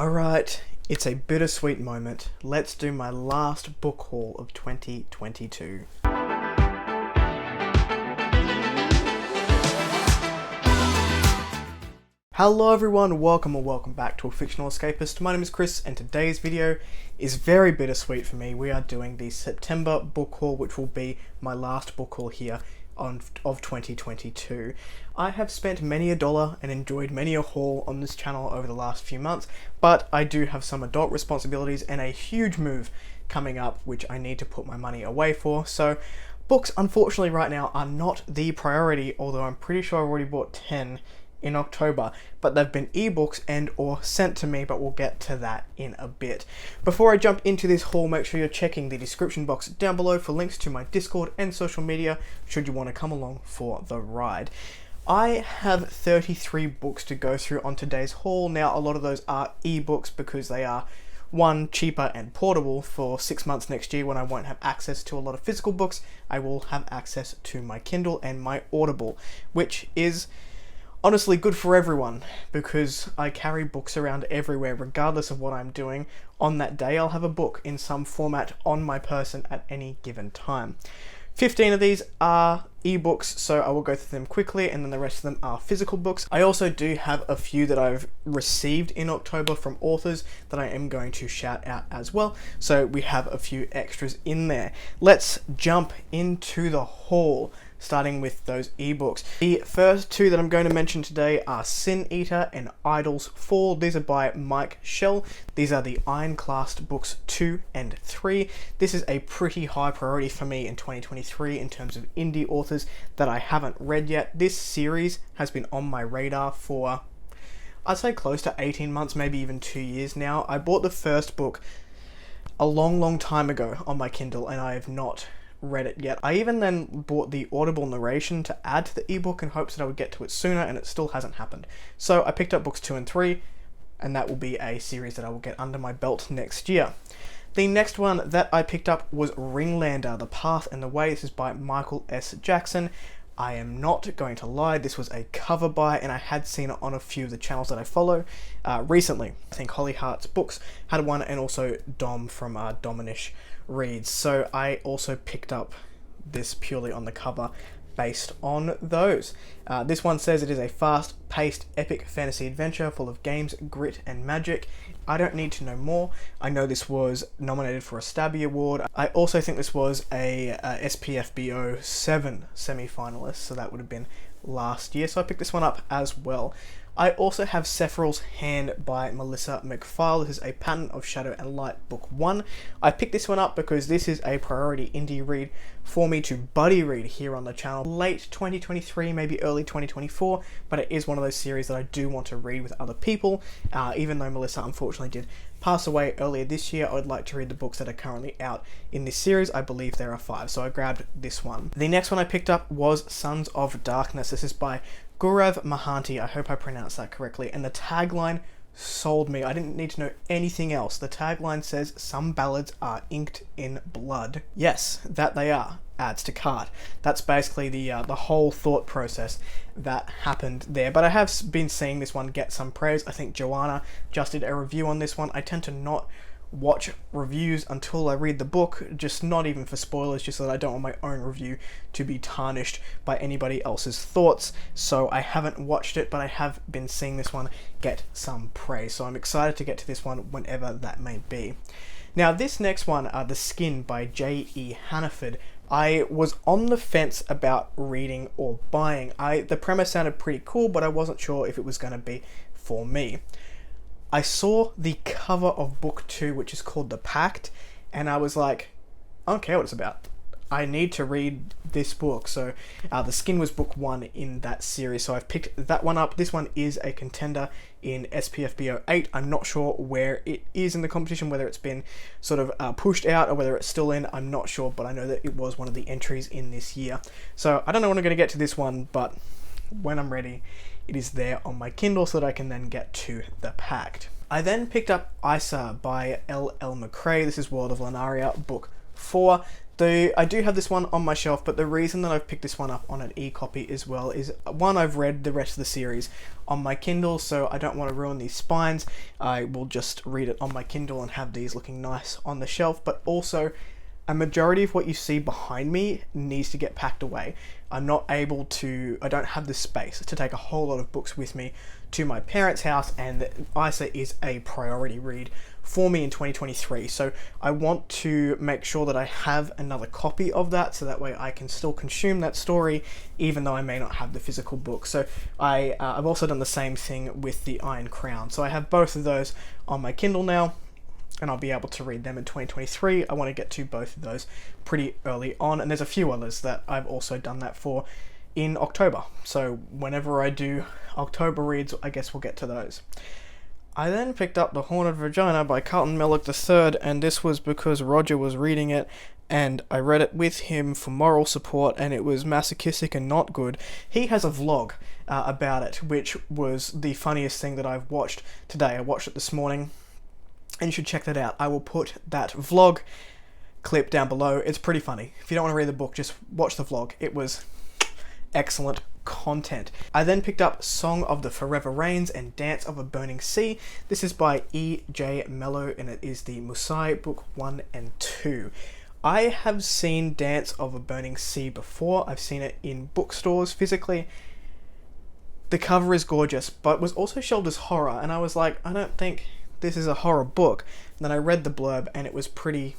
Alright, it's a bittersweet moment. Let's do my last book haul of 2022. Hello everyone, welcome back to A Fictional Escapist. My name is Chris and today's video is very bittersweet for me. We are doing the September book haul, which will be my last book haul here of 2022. I have spent many a dollar and enjoyed many a haul on this channel over the last few months, but I do have some adult responsibilities and a huge move coming up which I need to put my money away for, so books unfortunately right now are not the priority, although I'm pretty sure I've already bought 10 in October, but they've been ebooks and or sent to me, but we'll get to that in a bit. Before I jump into this haul, make sure you're checking the description box down below for links to my Discord and social media should you want to come along for the ride. I have 33 books to go through on today's haul. Now a lot of those are ebooks because they are one, cheaper and portable. For 6 months next year when I won't have access to a lot of physical books, I will have access to my Kindle and my Audible, which is honestly good for everyone because I carry books around everywhere regardless of what I'm doing. On that day I'll have a book in some format on my person at any given time. 15 of these are ebooks, so I will go through them quickly, and then the rest of them are physical books. I also do have a few that I've received in October from authors that I am going to shout out as well, so we have a few extras in there. Let's jump into the haul, starting with those ebooks. The first two that I'm going to mention today are Sin Eater and Idol's Fall. These are by Mike Schell. These are the Ironclast books 2 and 3. This is a pretty high priority for me in 2023 in terms of indie authors that I haven't read yet. This series has been on my radar for, I'd say, close to 18 months, maybe even 2 years now. I bought the first book a long time ago on my Kindle and I have not read it yet. I even then bought the Audible narration to add to the ebook in hopes that I would get to it sooner, and it still hasn't happened. So I picked up books 2 and 3, and that will be a series that I will get under my belt next year. The next one that I picked up was Ringlander, The Path and the Way. This is by Michael S. Jackson. I am not going to lie, this was a cover buy, and I had seen it on a few of the channels that I follow recently. I think Holly Hart's Books had one, and also Dom from Dominish Reads. So I also picked up this purely on the cover based on those. This one says it is a fast-paced epic fantasy adventure full of games, grit and magic. I don't need to know more. I know this was nominated for a Stabby Award. I also think this was a SPFBO 7 semi-finalist, so that would have been last year, so I picked this one up as well. I also have Cephrael's Hand by Melissa McFarlane. This is a Pattern of Shadow and Light book 1. I picked this one up because this is a priority indie read for me to buddy read here on the channel. Late 2023, maybe early 2024, but it is one of those series that I do want to read with other people. Even though Melissa unfortunately did pass away earlier this year, I would like to read the books that are currently out in this series. I believe there are 5, so I grabbed this one. The next one I picked up was Sons of Darkness. This is by Gaurav Mahanti, I hope I pronounced that correctly, and the tagline sold me. I didn't need to know anything else. The tagline says, "Some ballads are inked in blood." Yes, that they are. Adds to cart. That's basically the whole thought process that happened there. But I have been seeing this one get some praise. I think Joanna just did a review on this one. I tend to not watch reviews until I read the book, just not even for spoilers, just so that I don't want my own review to be tarnished by anybody else's thoughts. So I haven't watched it, but I have been seeing this one get some praise, so I'm excited to get to this one whenever that may be. Now this next one, The Skin by J.E. Hannaford, I was on the fence about reading or buying. The premise sounded pretty cool, but I wasn't sure if it was going to be for me. I saw the cover of book 2, which is called The Pact, and I was like, I don't care what it's about. I need to read this book. So The Skin was book 1 in that series, so I've picked that one up. This one is a contender in SPFBO 8. I'm not sure where it is in the competition, whether it's been sort of pushed out or whether it's still in. I'm not sure, but I know that it was one of the entries in this year. So I don't know when I'm going to get to this one, but when I'm ready, it is there on my Kindle so that I can then get to The Pact. I then picked up Isa by L.L. McCrae. This is World of Lunaria, book 4. I do have this one on my shelf, but the reason that I've picked this one up on an e-copy as well is, one, I've read the rest of the series on my Kindle, so I don't want to ruin these spines. I will just read it on my Kindle and have these looking nice on the shelf, but also a majority of what you see behind me needs to get packed away. I don't have the space to take a whole lot of books with me to my parents' house, and ISA is a priority read for me in 2023. So I want to make sure that I have another copy of that, so that way I can still consume that story, even though I may not have the physical book. So I've also done the same thing with the Iron Crown. So I have both of those on my Kindle now, and I'll be able to read them in 2023. I want to get to both of those pretty early on, and there's a few others that I've also done that for in October. So whenever I do October reads, I guess we'll get to those. I then picked up The Haunted Vagina by Carlton Mellick III, and this was because Roger was reading it, and I read it with him for moral support, and it was masochistic and not good. He has a vlog about it, which was the funniest thing that I've watched today. I watched it this morning, and you should check that out. I will put that vlog clip down below. It's pretty funny. If you don't want to read the book, just watch the vlog. It was excellent content. I then picked up Song of the Forever Rains and Dance of a Burning Sea. This is by E.J. Mello, and it is the Musai Book 1 and 2. I have seen Dance of a Burning Sea before. I've seen it in bookstores physically. The cover is gorgeous, but was also shelved as horror, and I was like, I don't think this is a horror book. And then I read the blurb, and it was pretty,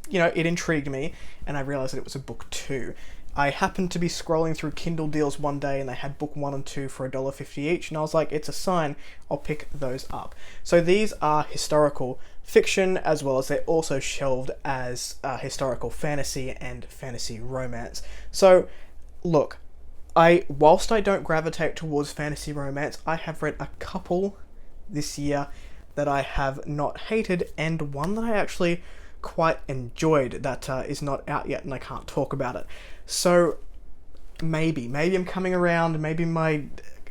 it intrigued me, and I realized that it was a book 2. I happened to be scrolling through Kindle deals one day, and they had book 1 and 2 for $1.50 each, and I was like, it's a sign, I'll pick those up. So these are historical fiction, as well as they're also shelved as historical fantasy and fantasy romance. So look, whilst I don't gravitate towards fantasy romance, I have read a couple this year that I have not hated, and one that I actually quite enjoyed that is not out yet, and I can't talk about it. So maybe I'm coming around, maybe my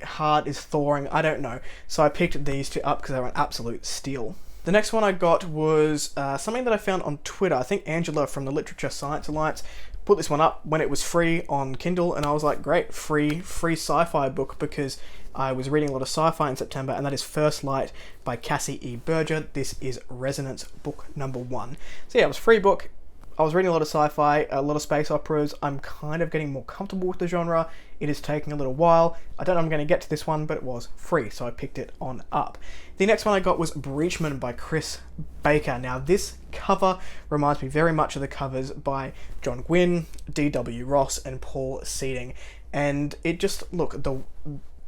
heart is thawing, I don't know. So I picked these two up because they were an absolute steal. The next one I got was something that I found on Twitter. I think Angela from the Literature Science Alliance put this one up when it was free on Kindle, and I was like, great, free sci-fi book, because I was reading a lot of sci-fi in September, and that is First Light by Cassie E. Berger. This is Resonance book number 1. So yeah, it was a free book. I was reading a lot of sci-fi, a lot of space operas. I'm kind of getting more comfortable with the genre. It is taking a little while. I don't know if I'm going to get to this one, but it was free, so I picked it on up. The next one I got was Breachman by Chris Baker. Now, this cover reminds me very much of the covers by John Gwynne, D.W. Ross, and Paul Seeding. And it just, look,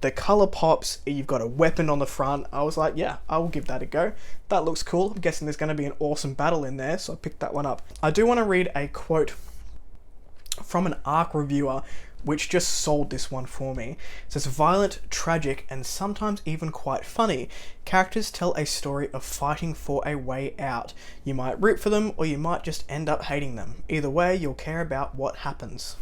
the colour pops, you've got a weapon on the front. I was like, yeah, I will give that a go. That looks cool. I'm guessing there's going to be an awesome battle in there, so I picked that one up. I do want to read a quote from an ARC reviewer which just sold this one for me. It says, violent, tragic, and sometimes even quite funny. Characters tell a story of fighting for a way out. You might root for them, or you might just end up hating them. Either way, you'll care about what happens.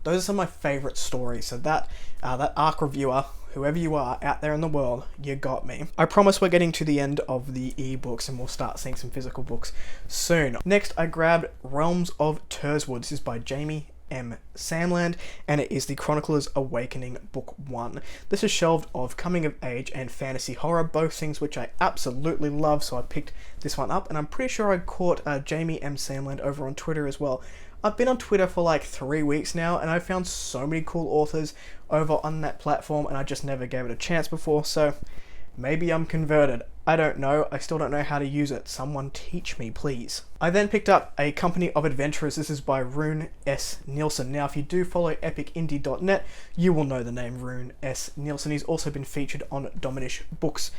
Those are some of my favourite stories, so that ARC reviewer, whoever you are out there in the world, you got me. I promise we're getting to the end of the ebooks, and we'll start seeing some physical books soon. Next, I grabbed Realms of Terswood. This is by Jamie M. Samland, and it is the Chronicler's Awakening Book 1. This is shelved of coming of age and fantasy horror, both things which I absolutely love, so I picked this one up, and I'm pretty sure I caught Jamie M. Samland over on Twitter as well. I've been on Twitter for like 3 weeks now, and I've found so many cool authors over on that platform, and I just never gave it a chance before, so maybe I'm converted. I don't know. I still don't know how to use it. Someone teach me, please. I then picked up A Company of Adventurers. This is by Rune S. Nielsen. Now, if you do follow epicindie.net, you will know the name Rune S. Nielsen. He's also been featured on Dominish Books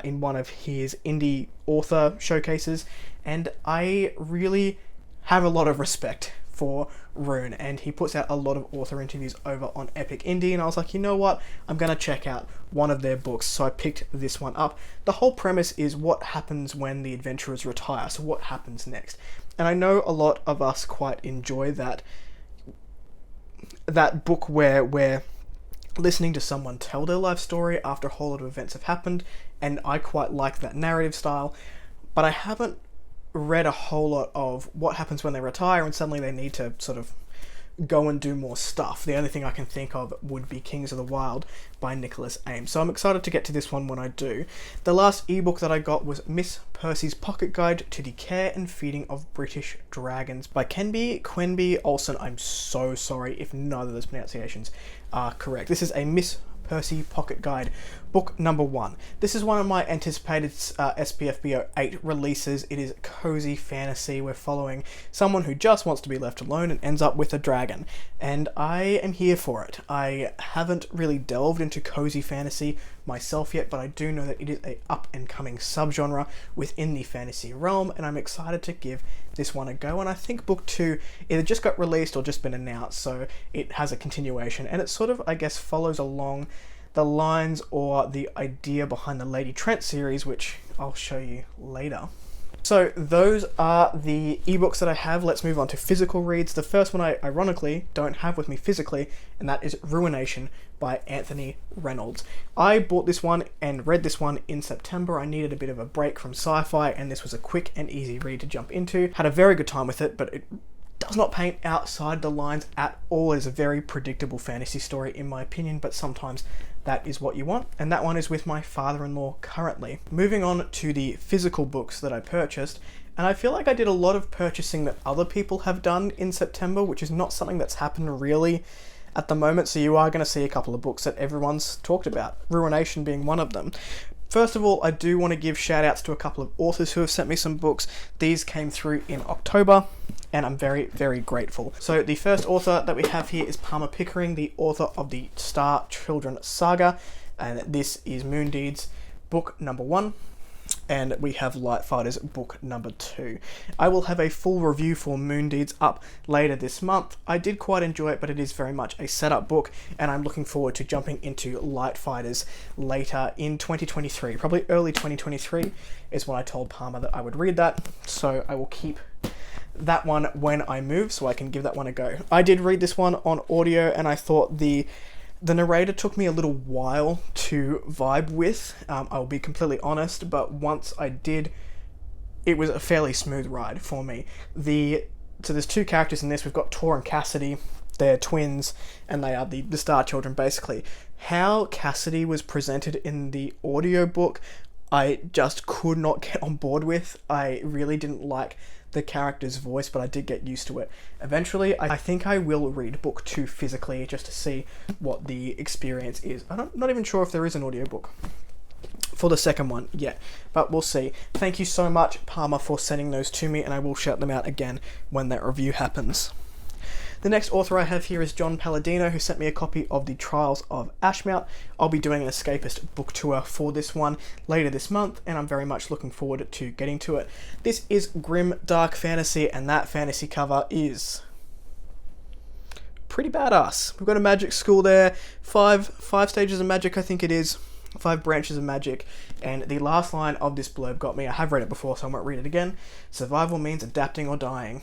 in one of his indie author showcases, and I really have a lot of respect for Rune, and he puts out a lot of author interviews over on Epic Indie, and I was like, you know what, I'm gonna check out one of their books, so I picked this one up. The whole premise is what happens when the adventurers retire, so what happens next, and I know a lot of us quite enjoy that book where we're listening to someone tell their life story after a whole lot of events have happened, and I quite like that narrative style, but I haven't read a whole lot of what happens when they retire and suddenly they need to sort of go and do more stuff. The only thing I can think of would be Kings of the Wild by Nicholas Ames. So I'm excited to get to this one when I do. The last ebook that I got was Miss Percy's Pocket Guide to the Care and Feeding of British Dragons by Quenby Olsen. I'm so sorry if neither of those pronunciations are correct. This is a Miss Percy Pocket Guide, book number 1. This is one of my anticipated SPFBO 8 releases. It is cozy fantasy. We're following someone who just wants to be left alone and ends up with a dragon, and I am here for it. I haven't really delved into cozy fantasy myself yet, but I do know that it is a up-and-coming subgenre within the fantasy realm, and I'm excited to give this one a go. And I think book 2 either just got released or just been announced, so it has a continuation, and it sort of, I guess, follows along the lines or the idea behind the Lady Trent series, which I'll show you later. So those are the ebooks that I have. Let's move on to physical reads. The first one I ironically don't have with me physically, and that is Ruination by Anthony Reynolds. I bought this one and read this one in September. I needed a bit of a break from sci-fi, and this was a quick and easy read to jump into. Had a very good time with it, but it does not paint outside the lines at all. It is a very predictable fantasy story in my opinion, but sometimes that is what you want, and that one is with my father-in-law currently. Moving on to the physical books that I purchased, and I feel like I did a lot of purchasing that other people have done in September, which is not something that's happened really at the moment, so you are going to see a couple of books that everyone's talked about, Ruination being one of them. First of all, I do want to give shout outs to a couple of authors who have sent me some books. These came through in October, and I'm very, very grateful. So the first author that we have here is Palmer Pickering, the author of the Star Children saga, and this is Moon Deeds book number 1, and we have Light Fighters book number 2. I will have a full review for Moon Deeds up later this month. I did quite enjoy it, but it is very much a setup book, and I'm looking forward to jumping into Light Fighters later in 2023. Probably early 2023 is when I told Palmer that I would read that, so I will keep that one when I move so I can give that one a go. I did read this one on audio, and I thought the narrator took me a little while to vibe with, I'll be completely honest, but once I did, it was a fairly smooth ride for me. So there's 2 characters in this. We've got Tor and Cassidy. They're twins, and they are the Star Children, basically. How Cassidy was presented in the audiobook, I just could not get on board with. I really didn't like the character's voice, but I did get used to it. Eventually, I think I will read book 2 physically just to see what the experience is. I'm not even sure if there is an audiobook for the second one yet, but we'll see. Thank you so much, Palmer, for sending those to me, and I will shout them out again when that review happens. The next author I have here is John Palladino, who sent me a copy of The Trials of Ashmount. I'll be doing an Escapist book tour for this one later this month, and I'm very much looking forward to getting to it. This is grim, dark fantasy, and that fantasy cover is pretty badass. We've got a magic school there, five stages of magic, I think it is, 5 branches of magic, and the last line of this blurb got me. I have read it before, so I won't read it again. Survival means adapting or dying.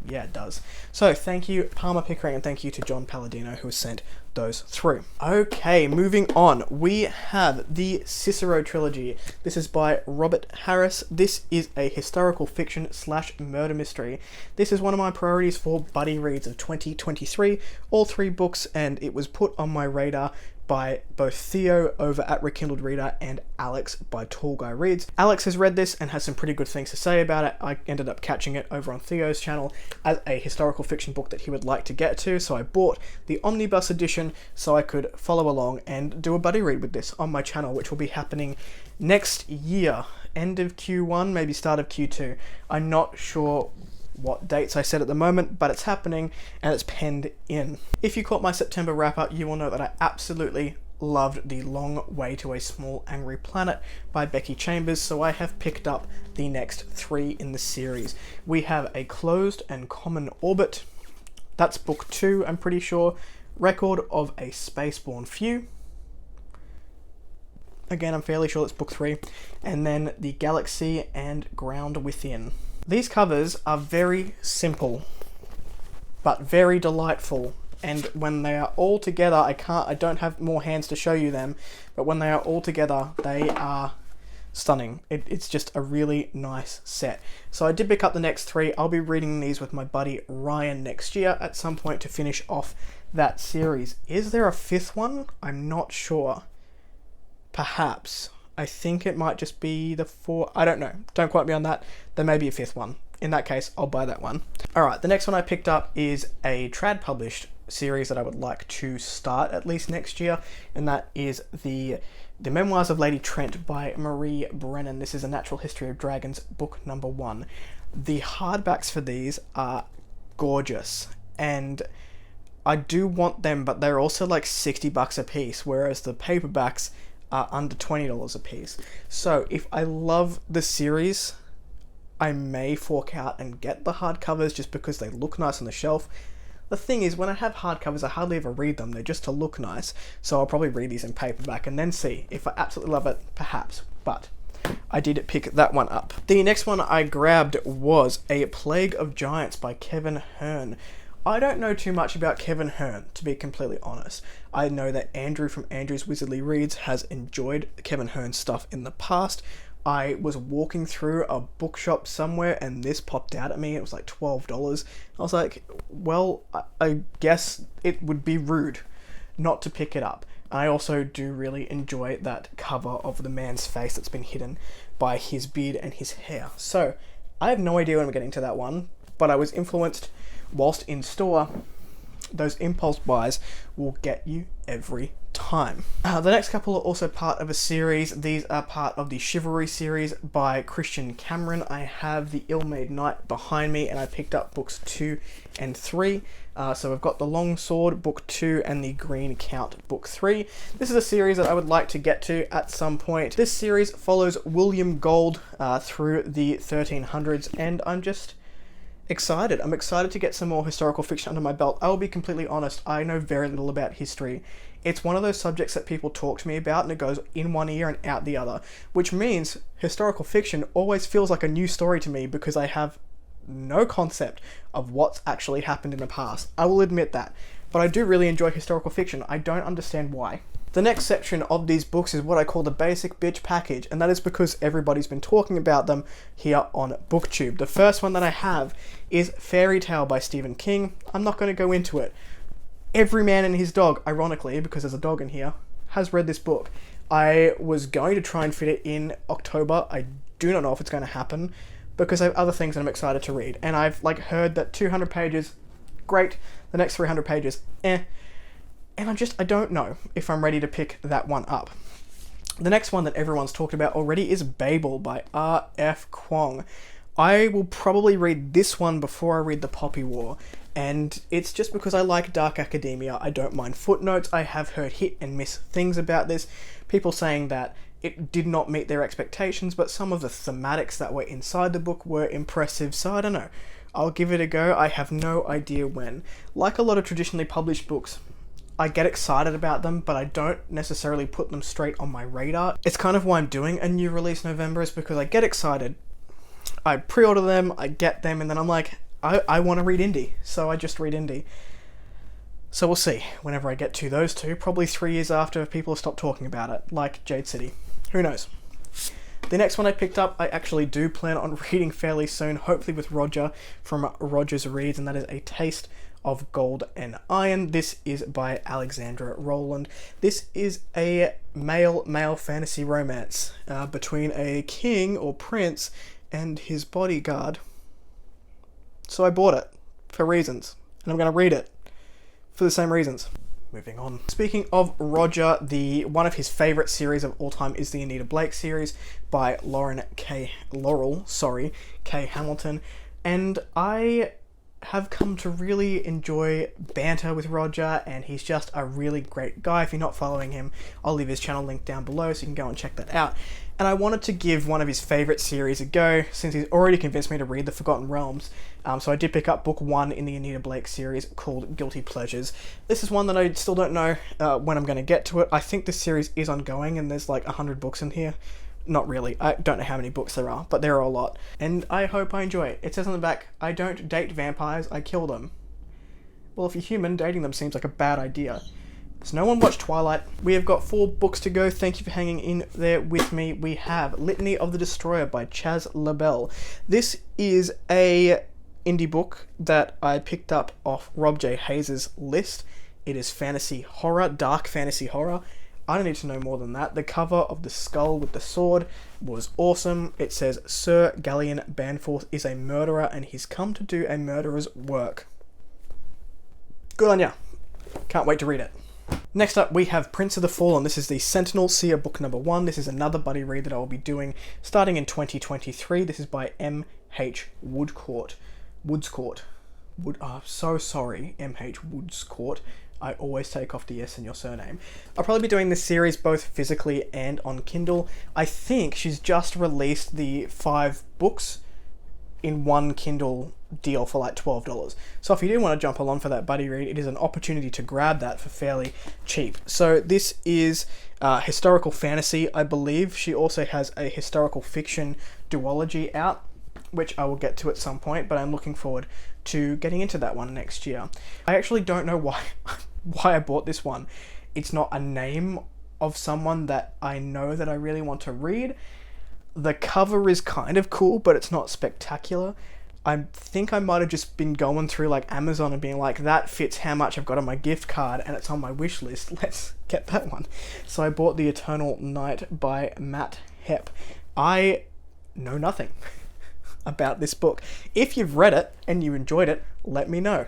Yeah, it does. So thank you, Palmer Pickering, and thank you to John Palladino, who has sent those through. Okay, moving on. We have the Cisero Trilogy. This is by Robert Harris. This is a historical fiction / murder mystery. This is one of my priorities for buddy reads of 2023. All 3 books, and it was put on my radar by both Theo over at Rekindled Reader and Alex by Tall Guy Reads. Alex has read this and has some pretty good things to say about it. I ended up catching it over on Theo's channel as a historical fiction book that he would like to get to, so I bought the omnibus edition so I could follow along and do a buddy read with this on my channel, which will be happening next year, end of Q1, maybe start of Q2. I'm not sure what dates I said at the moment, but it's happening and it's penned in. If you caught my September wrap up, you will know that I absolutely loved The Long Way to a Small Angry Planet by Becky Chambers, so I have picked up the next 3 in the series. We have A Closed and Common Orbit. That's book 2, I'm pretty sure. Record of a Spaceborn Few. Again, I'm fairly sure that's book 3. And then The Galaxy and Ground Within. These covers are very simple, but very delightful, and when they are all together, I don't have more hands to show you them, but when they are all together, they are stunning. It's just a really nice set. So I did pick up the next 3. I'll be reading these with my buddy Ryan next year at some point to finish off that series. Is there a 5th one? I'm not sure. Perhaps. I think it might just be the 4. I don't know. Don't quote me on that. There may be a 5th one. In that case, I'll buy that one. Alright, the next one I picked up is a trad published series that I would like to start at least next year, and that is the Memoirs of Lady Trent by Marie Brennan. This is A Natural History of Dragons, book number 1. The hardbacks for these are gorgeous, and I do want them, but they're also like $60 a piece, whereas the paperbacks are under $20 a piece. So if I love the series, I may fork out and get the hardcovers just because they look nice on the shelf. The thing is, when I have hardcovers, I hardly ever read them. They're just to look nice. So I'll probably read these in paperback and then see. If I absolutely love it, perhaps. But I did pick that one up. The next one I grabbed was A Plague of Giants by Kevin Hearn. I don't know too much about Kevin Hearn, to be completely honest. I know that Andrew from Andrew's Wizardly Reads has enjoyed Kevin Hearn's stuff in the past. I was walking through a bookshop somewhere and this popped out at me. It was like $12. I was like, well, I guess it would be rude not to pick it up. I also do really enjoy that cover of the man's face that's been hidden by his beard and his hair. So I have no idea when I'm getting to that one, but I was influenced whilst in store. Those impulse buys will get you every time. The next couple are also part of a series. These are part of the Chivalry series by Christian Cameron. I have The Ill-Made Knight behind me, and I picked up books 2 and 3. So we've got The Long Sword, book 2, and The Green Count, book 3. This is a series that I would like to get to at some point. This series follows William Gold through the 1300s, and I'm just excited. I'm excited to get some more historical fiction under my belt. I will be completely honest, I know very little about history. It's one of those subjects that people talk to me about and it goes in one ear and out the other, which means historical fiction always feels like a new story to me because I have no concept of what's actually happened in the past. I will admit that, but I do really enjoy historical fiction. I don't understand why. The next section of these books is what I call the basic bitch package, and that is because everybody's been talking about them here on BookTube. The first one that I have is Fairy Tale by Stephen King. I'm not going to go into it. Every man and his dog, ironically, because there's a dog in here, has read this book. I was going to try and fit it in October. I do not know if it's going to happen because I have other things that I'm excited to read. And I've heard that 200 pages, great. The next 300 pages, eh. And I don't know if I'm ready to pick that one up. The next one that everyone's talked about already is Babel by R.F. Kuang. I will probably read this one before I read The Poppy War, and it's just because I like dark academia. I don't mind footnotes. I have heard hit and miss things about this. People saying that it did not meet their expectations, but some of the thematics that were inside the book were impressive, so I don't know. I'll give it a go. I have no idea when. Like a lot of traditionally published books, I get excited about them, but I don't necessarily put them straight on my radar. It's kind of why I'm doing a new release November, is because I get excited, I pre-order them, I get them, and then I'm like, I want to read indie, so I just read indie. So we'll see, whenever I get to those two, probably 3 years after people have stopped talking about it, like Jade City. Who knows? The next one I picked up, I actually do plan on reading fairly soon, hopefully with Roger from Roger's Reads, and that is A Taste of Gold and Iron. This is by Alexandra Rowland. This is a male fantasy romance between a king or prince and his bodyguard. So I bought it for reasons, and I'm going to read it for the same reasons. Moving on. Speaking of Roger, one of his favourite series of all time is the Anita Blake series by K. Hamilton, and I have come to really enjoy banter with Roger, and he's just a really great guy. If you're not following him, I'll leave his channel link down below so you can go and check that out. And I wanted to give one of his favourite series a go, since he's already convinced me to read The Forgotten Realms. So I did pick up book 1 in the Anita Blake series called Guilty Pleasures. This is one that I still don't know when I'm going to get to it. I think this series is ongoing and there's like 100 books in here. Not really. I don't know how many books there are, but there are a lot. And I hope I enjoy it. It says on the back, I don't date vampires, I kill them. Well, if you're human, dating them seems like a bad idea. Does no one watch Twilight? We have got 4 books to go. Thank you for hanging in there with me. We have Litany of the Destroyer by Chaz LaBelle. This is a indie book that I picked up off Rob J. Hayes' list. It is fantasy horror, dark fantasy horror. I don't need to know more than that. The cover of the skull with the sword was awesome. It says, Sir Gallian Banforth is a murderer and he's come to do a murderer's work. Good on ya. Can't wait to read it. Next up, we have Prince of the Fallen. This is the Sentinel Seer book number 1. This is another buddy read that I will be doing starting in 2023. This is by M.H. Woodscourt. So sorry, M.H. Woodscourt. I always take off the S in your surname. I'll probably be doing this series both physically and on Kindle. I think she's just released the 5 books in one Kindle deal for like $12. So if you do want to jump along for that buddy read, it is an opportunity to grab that for fairly cheap. So this is historical fantasy, I believe. She also has a historical fiction duology out, which I will get to at some point, but I'm looking forward to getting into that one next year. I actually don't know why I bought this one. It's not a name of someone that I know that I really want to read. The cover is kind of cool, but it's not spectacular. I think I might have just been going through like Amazon and being like, that fits how much I've got on my gift card and it's on my wish list. Let's get that one. So I bought The Eternal Night by Matt Hepp. I know nothing about this book. If you've read it and you enjoyed it, let me know.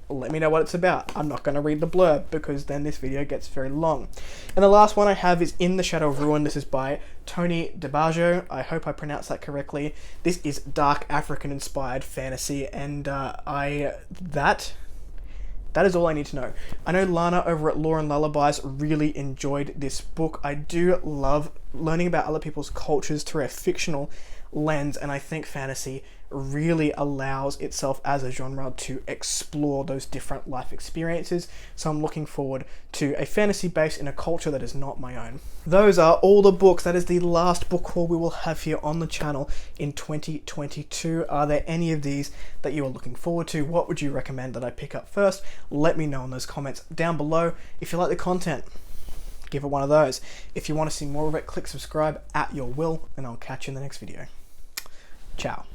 Let me know what it's about. I'm not going to read the blurb because then this video gets very long. And the last one I have is In the Shadow of Ruin. This is by Tony DeBargio. I hope I pronounced that correctly. This is dark African-inspired fantasy, and that is all I need to know. I know Lana over at Lore and Lullabies really enjoyed this book. I do love learning about other people's cultures through a fictional lens, and I think fantasy really allows itself as a genre to explore those different life experiences. So I'm looking forward to a fantasy base in a culture that is not my own. Those are all the books. That is the last book haul we will have here on the channel in 2022. Are there any of these that you are looking forward to? What would you recommend that I pick up first? Let me know in those comments down below. If you like the content, give it one of those. If you want to see more of it, click subscribe at your will, and I'll catch you in the next video. Ciao.